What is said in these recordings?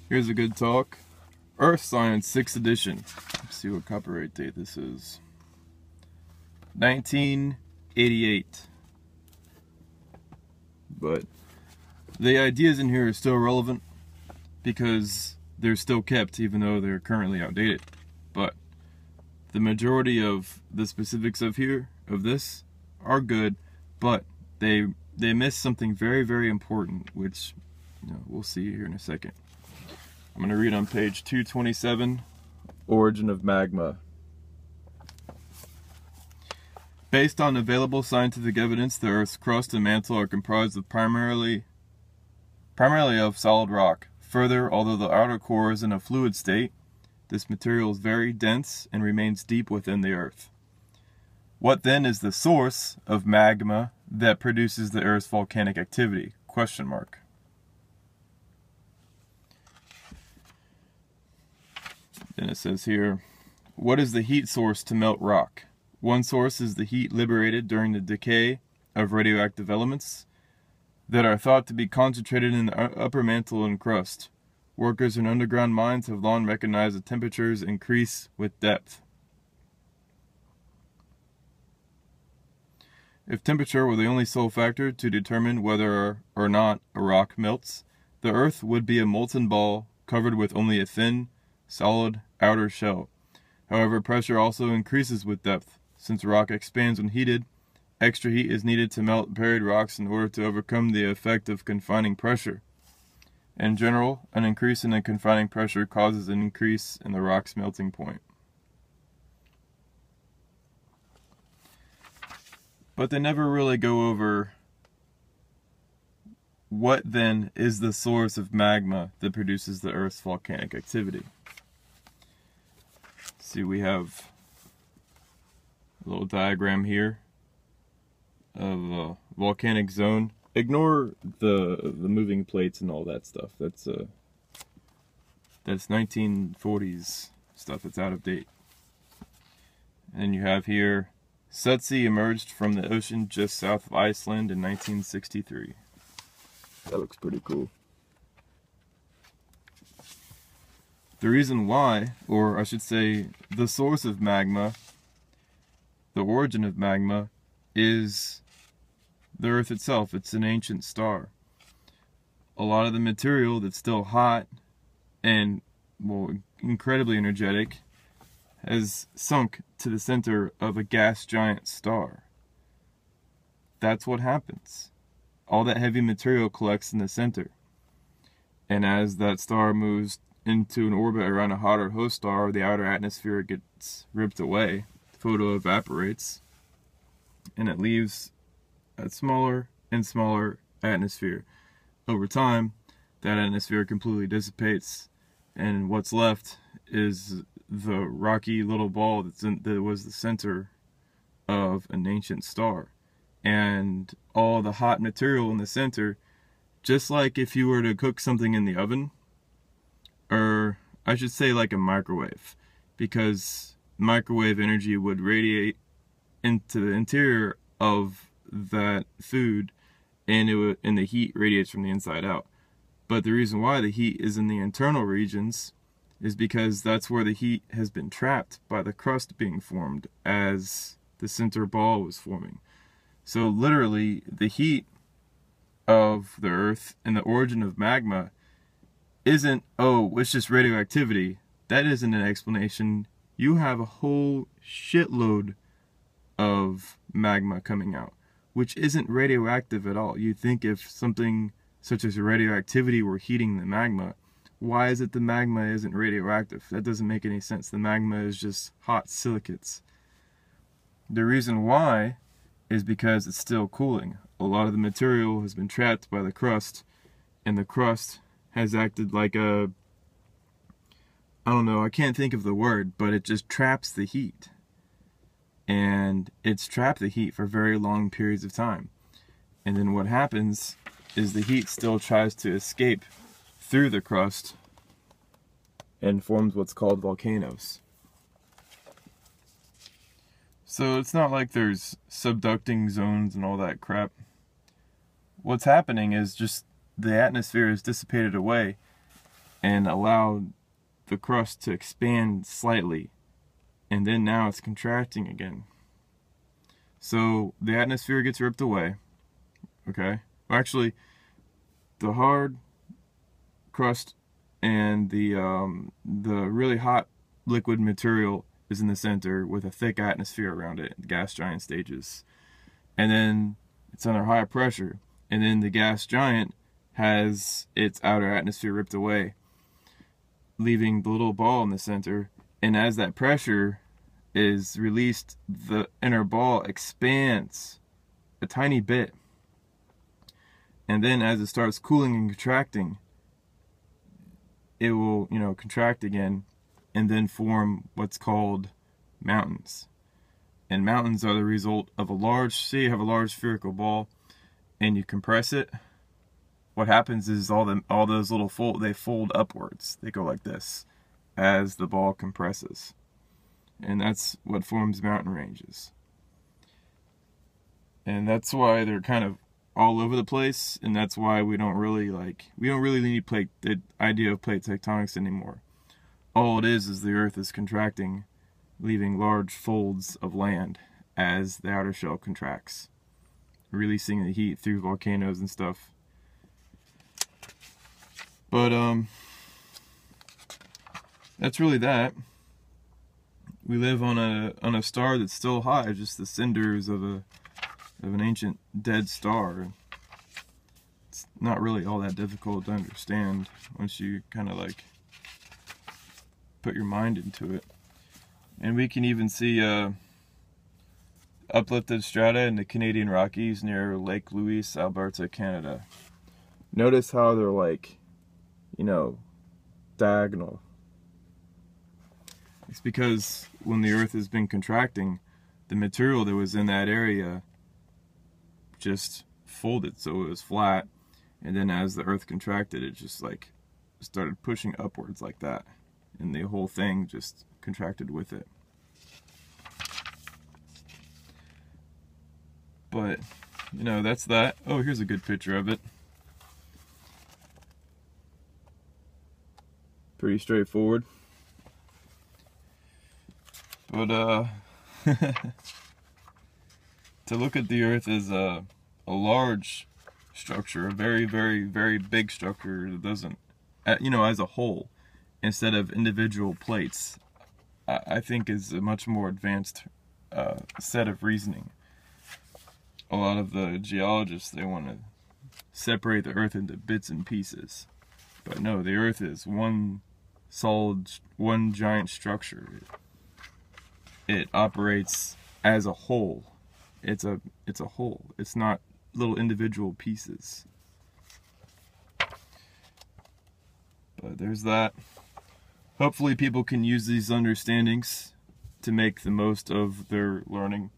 Here's a good talk. Earth Science 6th edition. Let's see what copyright date this is. 1988. But the ideas in here are still relevant because they're still kept even though they're currently outdated. But the majority of the specifics of this are good, but they miss something very, very important, which we'll see here in a second. I'm going to read on page 227, Origin of Magma. Based on available scientific evidence, the Earth's crust and mantle are comprised of primarily of solid rock. Further, although the outer core is in a fluid state, this material is very dense and remains deep within the Earth. What then is the source of magma that produces the Earth's volcanic activity? Question mark. Then it says here, what is the heat source to melt rock? One source is the heat liberated during the decay of radioactive elements that are thought to be concentrated in the upper mantle and crust. Workers in underground mines have long recognized that temperatures increase with depth. If temperature were the only sole factor to determine whether or not a rock melts, the Earth would be a molten ball covered with only a thin, solid outer shell. However, pressure also increases with depth. Since rock expands when heated, extra heat is needed to melt buried rocks in order to overcome the effect of confining pressure. In general, an increase in the confining pressure causes an increase in the rock's melting point. But they never really go over what then is the source of magma that produces the Earth's volcanic activity. See, we have a little diagram here of a volcanic zone. Ignore the moving plates and all that stuff. That's 1940s stuff. It's out of date. And you have here, Sutsey emerged from the ocean just south of Iceland in 1963. That looks pretty cool. The reason why, or I should say, the source of magma, the origin of magma, is the Earth itself. It's an ancient star. A lot of the material that's still hot and, well, incredibly energetic has sunk to the center of a gas giant star. That's what happens. All that heavy material collects in the center. And as that star moves into an orbit around a hotter host star, the outer atmosphere gets ripped away, photo evaporates, and it leaves a smaller and smaller atmosphere. Over time, that atmosphere completely dissipates, and what's left is the rocky little ball that was the center of an ancient star. And all the hot material in the center, just like if you were to cook something in the oven, or I should say like a microwave, because microwave energy would radiate into the interior of that food, and the heat radiates from the inside out. But the reason why the heat is in the internal regions is because that's where the heat has been trapped by the crust being formed as the center ball was forming. So literally, the heat of the Earth and the origin of magma isn't, oh, it's just radioactivity. That isn't an explanation. You have a whole shitload of magma coming out, which isn't radioactive at all. You'd think if something such as radioactivity were heating the magma, why is it the magma isn't radioactive? That doesn't make any sense. The magma is just hot silicates. The reason why is because it's still cooling. A lot of the material has been trapped by the crust, and the crust has acted like a, I don't know, I can't think of the word, but it just traps the heat. And it's trapped the heat for very long periods of time. And then what happens is the heat still tries to escape through the crust and forms what's called volcanoes. So it's not like there's subducting zones and all that crap. What's happening is just the atmosphere is dissipated away, and allowed the crust to expand slightly, and then now it's contracting again. So the atmosphere gets ripped away, okay? Actually, the hard crust and the really hot liquid material is in the center with a thick atmosphere around it, the gas giant stages. And then it's under high pressure, and then the gas giant has its outer atmosphere ripped away, leaving the little ball in the center. And as that pressure is released, the inner ball expands a tiny bit. And then as it starts cooling and contracting, it will, contract again and then form what's called mountains. And mountains are the result of say you have a large spherical ball and you compress it. What happens is all those little they fold upwards. They go like this as the ball compresses. And that's what forms mountain ranges. And that's why they're kind of all over the place, and that's why we don't really need the idea of plate tectonics anymore. All it is the earth is contracting, leaving large folds of land as the outer shell contracts, releasing the heat through volcanoes and stuff. But that's really that. We live on a star that's still high, just the cinders of an ancient dead star. It's not really all that difficult to understand once you kind of put your mind into it. And we can even see uplifted strata in the Canadian Rockies near Lake Louise, Alberta, Canada. Notice how they're diagonal. It's because when the earth has been contracting, the material that was in that area just folded, so it was flat, and then as the earth contracted, it just started pushing upwards like that, and the whole thing just contracted with it. But that's that. Oh, here's a good picture of it. Pretty straightforward. But to look at the earth as a large structure, a very, very, very big structure that doesn't, as a whole, instead of individual plates, I think is a much more advanced set of reasoning. A lot of the geologists, they want to separate the earth into bits and pieces. But no, the earth is one giant structure. It operates as a whole. It's a whole. It's not little individual pieces. But there's that. Hopefully people can use these understandings to make the most of their learning.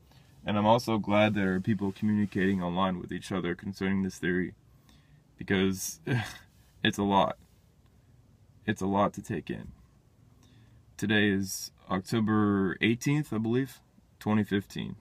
And I'm also glad there are people communicating online with each other concerning this theory, because it's a lot. It's a lot to take in. Today is October 18th, I believe, 2015.